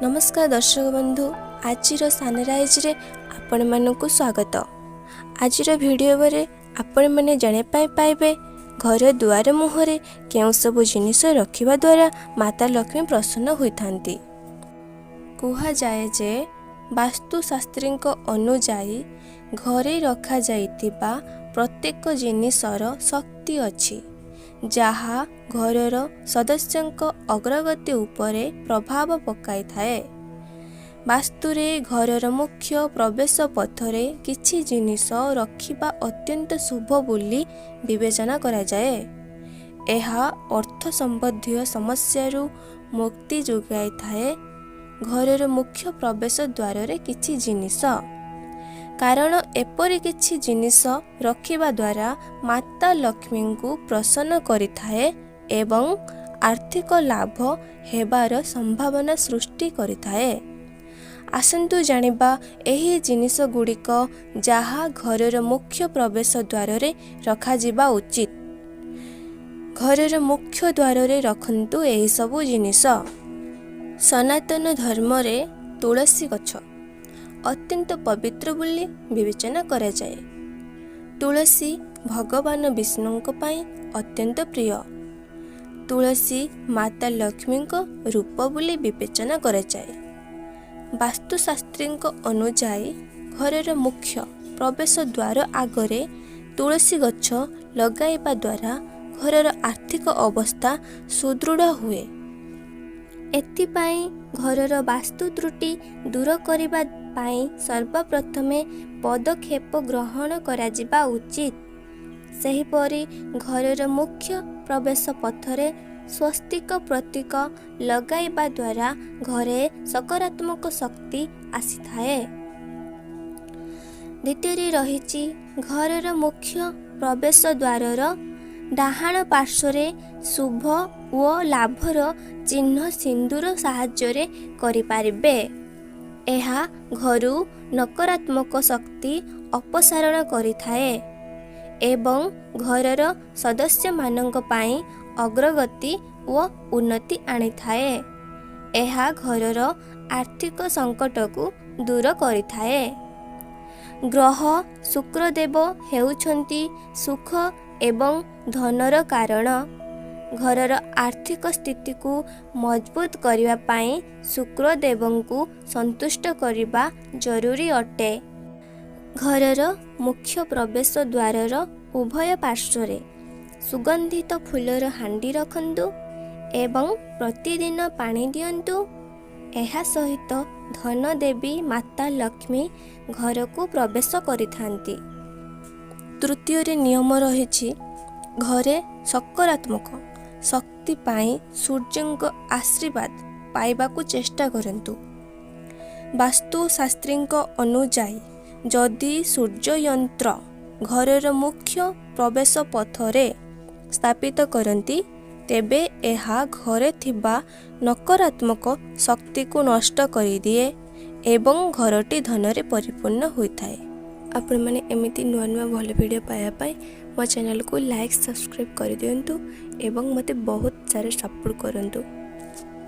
नमस्कार दर्शक बंधु आज सनराइज रे आपण मानक स्वागत। आज वीडियो रे आपण मैंने जाने पाइबे घर दुआर मुहरे केउ सब जिनिस रखिबा द्वारा माता लक्ष्मी प्रसन्न होइथांती। कुहा जाए जे वास्तुशास्त्री अनुजाई घरे रखा जाइतिबा प्रत्येक जिनिसर शक्ति अछि जहा घरर सदस्यंक अग्रगति उपरे प्रभाव पकाई थाए। वास्तुरे घरर मुख्य प्रवेश पथरे किछि जिनिस रखिबा अत्यंत शुभ बोली विवेचना करा जाए। एहा अर्थ संबंधी समस्यारू मुक्ति जोगाई थाए। घरर मुख्य प्रवेश द्वार रे किछि जिनिस कारण एपरि किछि जिनिस रखिबा द्वारा माता लक्ष्मी को प्रसन्न करिथाए एवं आर्थिक लाभ हेबार संभावना सृष्टि करिथाए। आसंतु जानिबा एही जिनिस गुड़िक जहा घरर मुख्य प्रवेश द्वार रे रखा जिबा उचित। घरर मुख्य द्वार रे रखंतु एही सबु जिनिस। सनातन धर्म रे तुलसी गछ अत्यंत पवित्र बोली विवेचना करा जाए। तुलसी भगवान विष्णु पाई अत्यंत प्रिय। तुलसी माता लक्ष्मी रूप बोली विवेचना करा जाए। वास्तुशास्त्री अनुजाई घरर मुख्य प्रवेश द्वार आगरे तुलसी गछ लगाइबा द्वारा घरर आर्थिक अवस्था सुदृढ़ हुए। एथिपाई घरर वास्तु त्रुटि दूर करिबा पाई सर्वप्रथमे पदक्षेप ग्रहण करा जिबा उचित। सेहिपरि घरर मुख्य प्रवेश पथरे स्वस्तिक प्रतीक लगाइबा द्वारा घरे सकारात्मक शक्ति आसीथाए। द्वितीय रहिछि घरर मुख्य प्रवेश द्वारर डाहाण पार्श्वरे शुभ व लाभर चिन्ह सिंदूर साहाय्य करिपारिबे। एहा घरु नकारात्मक शक्ति अपसारण करिथाए एवं घरर सदस्य मानक पाई अग्रगति व उन्नति आनिथाए। एहा घरर आर्थिक संकट को दूर करिथाए। ग्रह शुक्रदेव हेउछंती सुख एवं धनर कारण। घरर आर्थिक स्थिति को मजबूत करिबा पाई शुक्रदेवं को संतुष्ट करिबा जरूरी अटे। घरर मुख्य प्रवेश द्वारर उभय पार्श्वरे सुगंधित फूलर हांडी रखंतु एवं प्रतिदिन पानी दियंतु। एहा सहित धन देवी माता लक्ष्मी घर को प्रवेश करिथांती। तृतीय नियम रहिछि घरे सकारात्मक शक्ति पाई सूर्यंक आशीर्वाद पाइबाकू चेष्टा करंतु। वास्तुशास्त्री अनुजाई जदि सूर्य यंत्र घरर मुख्य प्रवेश पथरे स्थापित करंती तेबे एहा घरे थिबा नकारात्मक शक्ति को नष्ट करि दिए एवं घरटी धनरे परिपूर्ण होइथाए। आपण माने एमिति नुआ नुआ भल वीडियो पाया पाई मो चैनल को लाइक सब्सक्राइब कर दियंतु एवं मते बहुत सारे सपोर्ट करंतु।